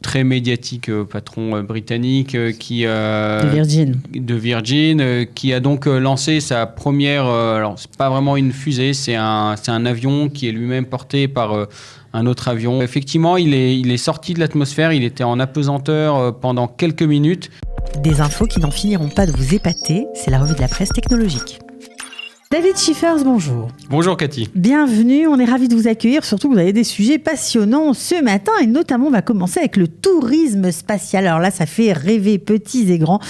très médiatique patron britannique de Virgin, qui a donc lancé sa première, alors c'est pas vraiment une fusée, c'est un avion qui est lui-même porté par un autre avion. Effectivement, il est sorti de l'atmosphère, il était en apesanteur pendant quelques minutes. Des infos qui n'en finiront pas de vous épater, c'est la revue de la presse technologique. David Schiffers, bonjour. Bonjour Cathy. Bienvenue, on est ravis de vous accueillir, surtout que vous avez des sujets passionnants ce matin et notamment on va commencer avec le tourisme spatial. Alors là, ça fait rêver petits et grands,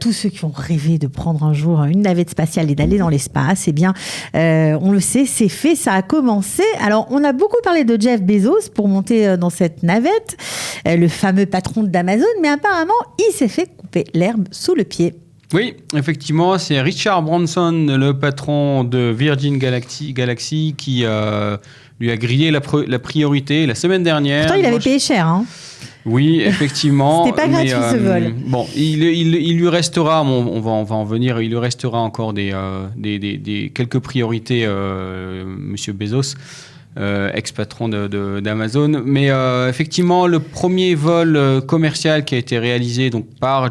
tous ceux qui ont rêvé de prendre un jour une navette spatiale et d'aller dans l'espace, eh bien on le sait, c'est fait, ça a commencé. Alors on a beaucoup parlé de Jeff Bezos pour monter dans cette navette, le fameux patron d'Amazon, mais apparemment il s'est fait couper l'herbe sous le pied. Oui, effectivement, c'est Richard Branson, le patron de Virgin Galaxy qui lui a grillé la priorité la semaine dernière. Pourtant, il avait payé cher, hein. Oui, effectivement. C'était pas gratuit ce vol. Bon, il lui restera, on va en venir, il lui restera encore des quelques priorités, Monsieur Bezos. Ex-patron d'Amazon. Mais effectivement, le premier vol commercial qui a été réalisé donc, par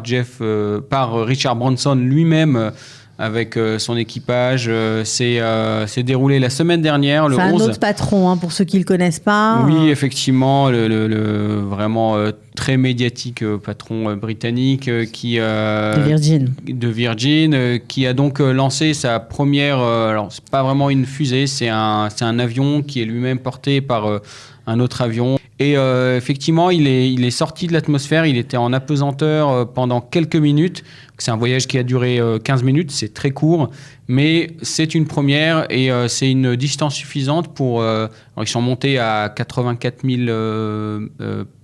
Richard Branson lui-même avec son équipage s'est déroulé la semaine dernière, le 11. C'est un autre patron, pour ceux qui ne le connaissent pas. Oui, effectivement, le vraiment très médiatique patron britannique de Virgin, qui a donc lancé sa première, alors c'est pas vraiment une fusée, c'est un avion qui est lui-même porté par un autre avion. Et effectivement, il est sorti de l'atmosphère, il était en apesanteur pendant quelques minutes. C'est un voyage qui a duré 15 minutes, c'est très court, mais c'est une première et c'est une distance suffisante pour... ils sont montés à 84 000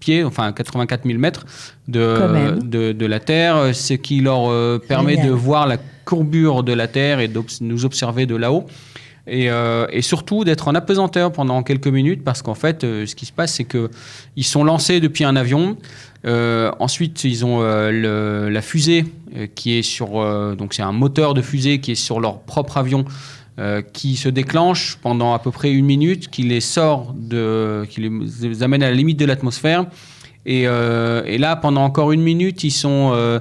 pieds, enfin 84 000 mètres de la Terre, ce qui leur permet de voir la courbure de la Terre et de nous observer de là-haut. Et surtout d'être en apesanteur pendant quelques minutes parce qu'en fait, ce qui se passe, c'est qu'ils sont lancés depuis un avion. Ensuite, ils ont la fusée qui est sur... donc, c'est un moteur de fusée qui est sur leur propre avion qui se déclenche pendant à peu près une minute, qui les amène à la limite de l'atmosphère. Et là, pendant encore une minute, ils sont...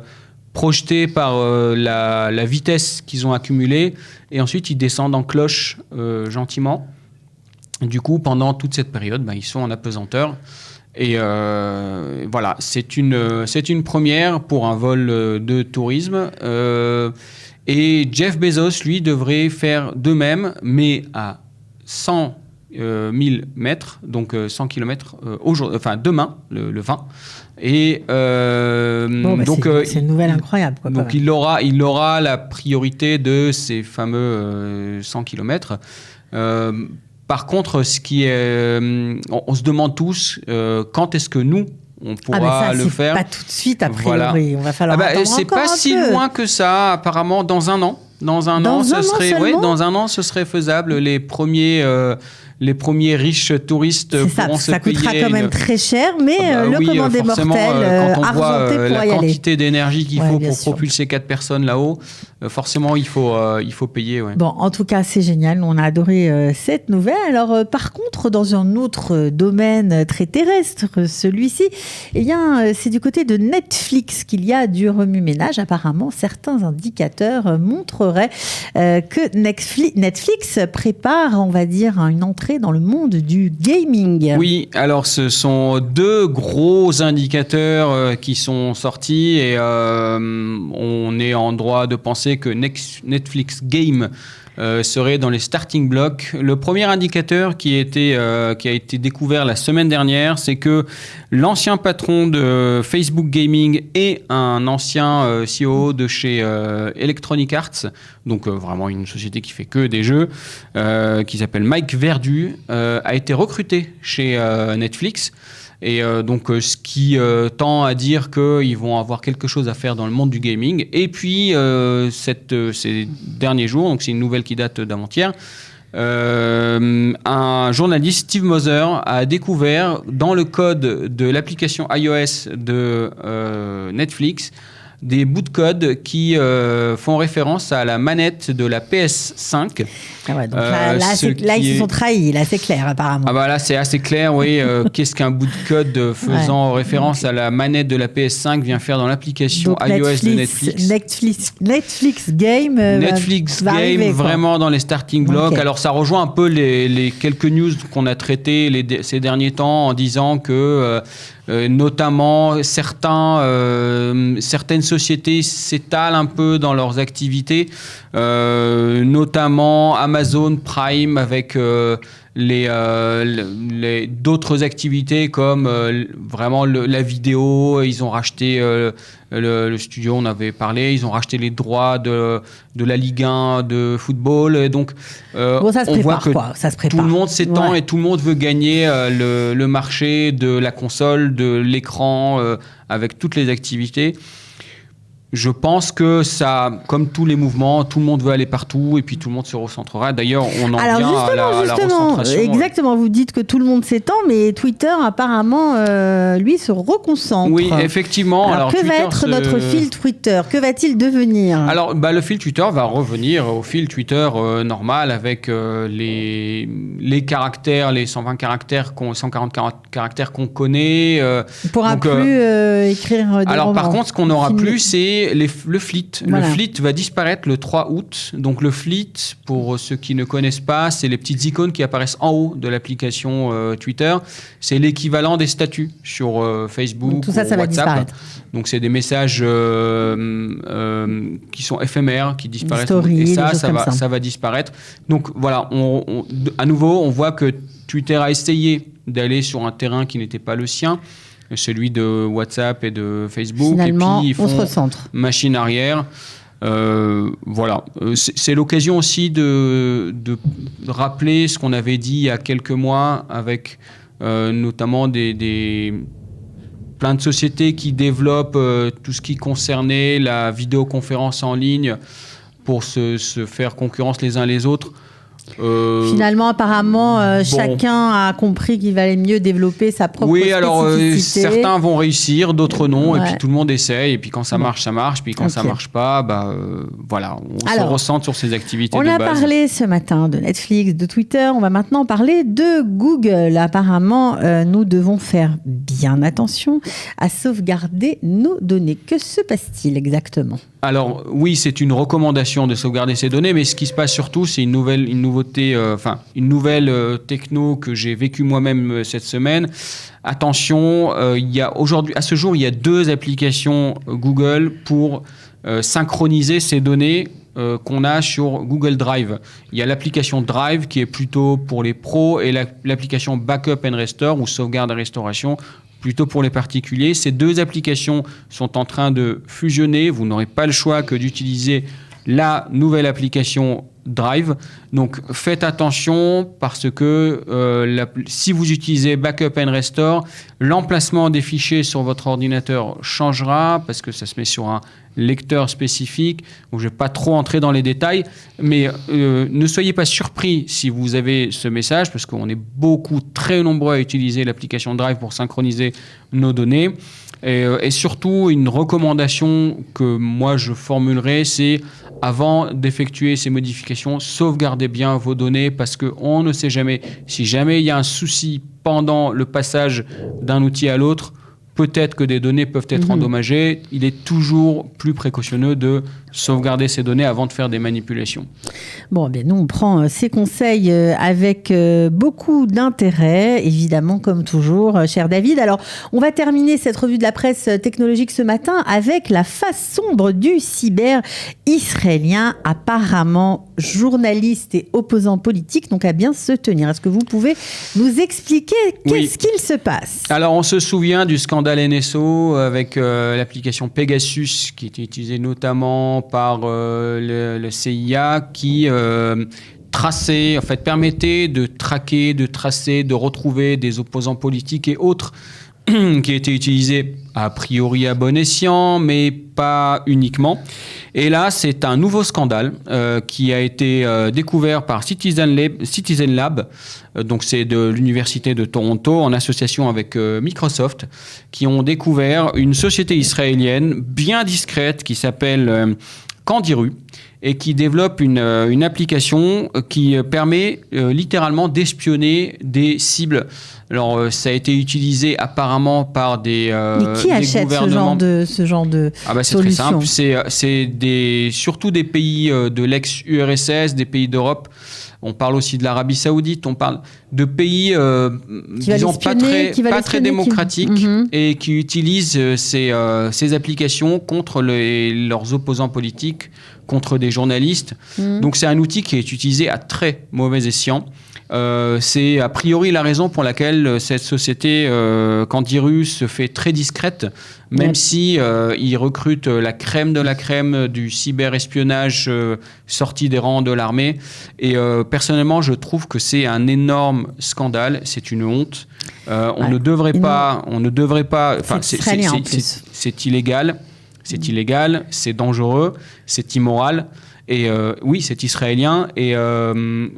projetés par la vitesse qu'ils ont accumulée et ensuite ils descendent en cloche gentiment. Du coup, pendant toute cette période, ils sont en apesanteur et voilà, c'est une première pour un vol de tourisme et Jeff Bezos, lui, devrait faire de même, mais à 100 000 mètres, donc 100 km demain, le 20. Et donc c'est une nouvelle incroyable. Donc il aura la priorité de ces fameux 100 km. Par contre, ce qui est, on se demande tous quand est-ce que nous on pourra le faire. Pas tout de suite, a priori. Voilà. On va falloir attendre c'est encore pas si loin que ça. Apparemment, dans un an. Dans un an, ce serait faisable. Les premiers riches touristes pourront se payer. Ça coûtera quand même très cher, mais le commandé mortel quand on voit argenté pour la y aller. quantité d'énergie qu'il faut pour sûr. propulser 4 personnes là-haut, forcément il faut payer. Ouais. Bon, en tout cas, c'est génial. On a adoré cette nouvelle. Alors, par contre, dans un autre domaine très terrestre, celui-ci, c'est du côté de Netflix qu'il y a du remue-ménage. Apparemment, certains indicateurs montreraient que Netflix prépare, on va dire, une entrée dans le monde du gaming. Oui, alors ce sont 2 gros indicateurs qui sont sortis et on est en droit de penser que Netflix Game serait dans les starting blocks. Le premier indicateur qui a été découvert la semaine dernière, c'est que l'ancien patron de Facebook Gaming et un ancien CEO de chez Electronic Arts, donc vraiment une société qui fait que des jeux, qui s'appelle Mike Verdu, a été recruté chez Netflix. Et donc, ce qui tend à dire qu'ils vont avoir quelque chose à faire dans le monde du gaming. Et puis, ces derniers jours, donc c'est une nouvelle qui date d'avant-hier, un journaliste, Steve Moser, a découvert dans le code de l'application iOS de Netflix des bouts de code qui font référence à la manette de la PS5. Ah ouais, donc là ils se sont trahis, là c'est clair apparemment. Ah bah là c'est assez clair, oui. Qu'est-ce qu'un bout de code faisant référence à la manette de la PS5 vient faire dans l'application donc iOS de Netflix. Netflix Game vraiment dans les starting blocks. Okay. Alors ça rejoint un peu les quelques news qu'on a traitées ces derniers temps en disant que notamment certaines sociétés s'étalent un peu dans leurs activités, notamment Amazon Prime avec d'autres activités comme vraiment la vidéo. Ils ont racheté le studio, on avait parlé, ils ont racheté les droits de la Ligue 1 de football. Et donc, ça se on voit prépare, que ça se prépare. tout le monde s'étend et tout le monde veut gagner le marché de la console, de l'écran, avec toutes les activités. Je pense que ça, comme tous les mouvements, tout le monde veut aller partout et puis tout le monde se recentrera. D'ailleurs, on en vient à la recentration. Exactement, vous dites que tout le monde s'étend, mais Twitter, apparemment, lui, se reconcentre. Oui, effectivement. Alors que Twitter va être notre fil Twitter ? Que va-t-il devenir ? Alors, le fil Twitter va revenir au fil Twitter normal avec les caractères, les 140 caractères qu'on connaît. On ne pourra plus écrire des romans. Par contre, ce qu'on n'aura plus, c'est le fleet. Voilà. Le fleet va disparaître le 3 août. Donc le fleet, pour ceux qui ne connaissent pas, c'est les petites icônes qui apparaissent en haut de l'application Twitter. C'est l'équivalent des statuts sur Facebook donc, tout ça, ou ça WhatsApp. Va disparaître. Donc c'est des messages qui sont éphémères, qui disparaissent. Story, et ça va disparaître. Donc voilà, à nouveau, on voit que Twitter a essayé d'aller sur un terrain qui n'était pas le sien, celui de WhatsApp et de Facebook. Finalement, et puis ils font on se recentre. Machine arrière. Voilà. C'est l'occasion aussi de rappeler ce qu'on avait dit il y a quelques mois avec notamment plein de sociétés qui développent tout ce qui concernait la vidéoconférence en ligne pour se faire concurrence les uns les autres. Finalement, apparemment, chacun a compris qu'il valait mieux développer sa propre spécificité. Alors certains vont réussir, d'autres non, et puis tout le monde essaye, et puis quand ça marche, ça marche, puis quand ça marche pas, voilà, on se recentre sur ses activités de base. On a parlé ce matin de Netflix, de Twitter, on va maintenant parler de Google. Apparemment, nous devons faire bien attention à sauvegarder nos données. Que se passe-t-il exactement ? Alors oui, c'est une recommandation de sauvegarder ces données, mais ce qui se passe surtout, c'est une nouvelle techno que j'ai vécue moi-même cette semaine. Attention, à ce jour, il y a 2 applications Google pour synchroniser ces données qu'on a sur Google Drive. Il y a l'application Drive qui est plutôt pour les pros et l'application Backup and Restore ou sauvegarde et restauration plutôt pour les particuliers. Ces 2 applications sont en train de fusionner. Vous n'aurez pas le choix que d'utiliser la nouvelle application Drive. Donc faites attention parce que si vous utilisez Backup and Restore, l'emplacement des fichiers sur votre ordinateur changera parce que ça se met sur un lecteur spécifique. Donc, je ne vais pas trop entrer dans les détails, mais ne soyez pas surpris si vous avez ce message parce qu'on est très nombreux à utiliser l'application Drive pour synchroniser nos données. Et surtout, une recommandation que moi je formulerai, c'est avant d'effectuer ces modifications, sauvegardez bien vos données parce qu'on ne sait jamais. Si jamais il y a un souci pendant le passage d'un outil à l'autre, peut-être que des données peuvent être endommagées. Il est toujours plus précautionneux de sauvegarder ces données avant de faire des manipulations. Bon, bien nous, on prend ces conseils avec beaucoup d'intérêt, évidemment, comme toujours, cher David. Alors, on va terminer cette revue de la presse technologique ce matin avec la face sombre du cyber israélien, apparemment journaliste et opposant politique, donc à bien se tenir. Est-ce que vous pouvez nous expliquer qu'est-ce qu'il se passe ? Alors, on se souvient du scandale NSO avec l'application Pegasus qui était utilisée notamment par le CIA qui permettait de traquer, de tracer, de retrouver des opposants politiques et autres qui étaient utilisés a priori à bon escient, mais pas uniquement. Et là, c'est un nouveau scandale qui a été découvert par Citizen Lab, donc c'est de l'Université de Toronto, en association avec Microsoft, qui ont découvert une société israélienne bien discrète qui s'appelle Candiru, et qui développe une application qui permet littéralement d'espionner des cibles. Alors, ça a été utilisé apparemment par des mais qui achète ce genre de c'est très simple. C'est surtout des pays de l'ex-URSS, des pays d'Europe. On parle aussi de l'Arabie Saoudite. On parle de pays, disons, pas très démocratiques et qui utilisent ces applications contre leurs opposants politiques, contre des journalistes. Donc, c'est un outil qui est utilisé à très mauvais escient. C'est a priori la raison pour laquelle cette société Candiru se fait très discrète, même si ils recrutent la crème de la crème du cyberespionnage sorti des rangs de l'armée. Et personnellement, je trouve que c'est un énorme scandale, c'est une honte. On ne devrait pas. Enfin, c'est illégal. C'est illégal, c'est dangereux, c'est immoral. Et oui, c'est israélien. Et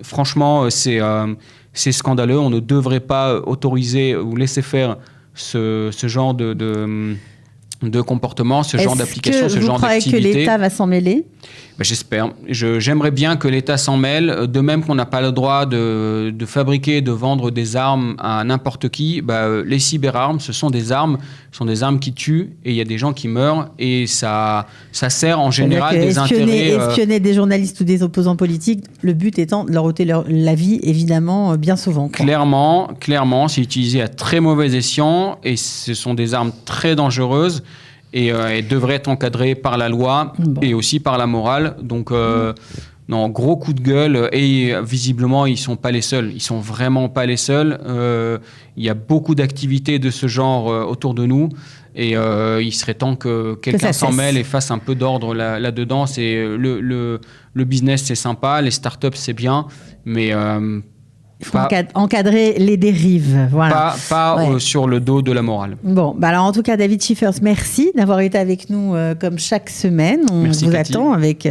franchement, c'est scandaleux. On ne devrait pas autoriser ou laisser faire ce genre de comportement, ce genre d'application, ce genre d'activité. Est-ce que vous croyez que l'État va s'en mêler ? J'espère. J'aimerais bien que l'État s'en mêle. De même qu'on n'a pas le droit de fabriquer, de vendre des armes à n'importe qui. Les cyberarmes, ce sont des armes qui tuent et il y a des gens qui meurent. Et ça sert en général des intérêts... Espionner des journalistes ou des opposants politiques, le but étant de leur ôter la vie, évidemment, bien souvent. Clairement, c'est utilisé à très mauvais escient et ce sont des armes très dangereuses. Et devrait être encadré par la loi et aussi par la morale. Donc, non, gros coup de gueule. Et visiblement, ils ne sont pas les seuls. Ils ne sont vraiment pas les seuls. Il y a beaucoup d'activités de ce genre autour de nous. Et il serait temps que quelqu'un s'en mêle et fasse un peu d'ordre là-dedans. Le business, c'est sympa. Les startups, c'est bien. Mais... il faut encadrer les dérives. Voilà. Pas sur le dos de la morale. Bon, alors en tout cas, David Schiffers, merci d'avoir été avec nous comme chaque semaine. Merci, vous Cathy. attend avec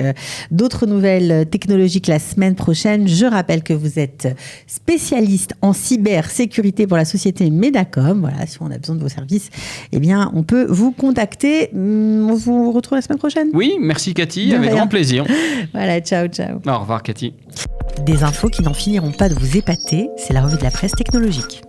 d'autres nouvelles technologiques la semaine prochaine. Je rappelle que vous êtes spécialiste en cybersécurité pour la société Medacom. Voilà, si on a besoin de vos services, eh bien, on peut vous contacter. On vous retrouve la semaine prochaine. Oui, merci Cathy, avec grand plaisir. Voilà, ciao. Au revoir Cathy. Des infos qui n'en finiront pas de vous épater, c'est la revue de la presse technologique.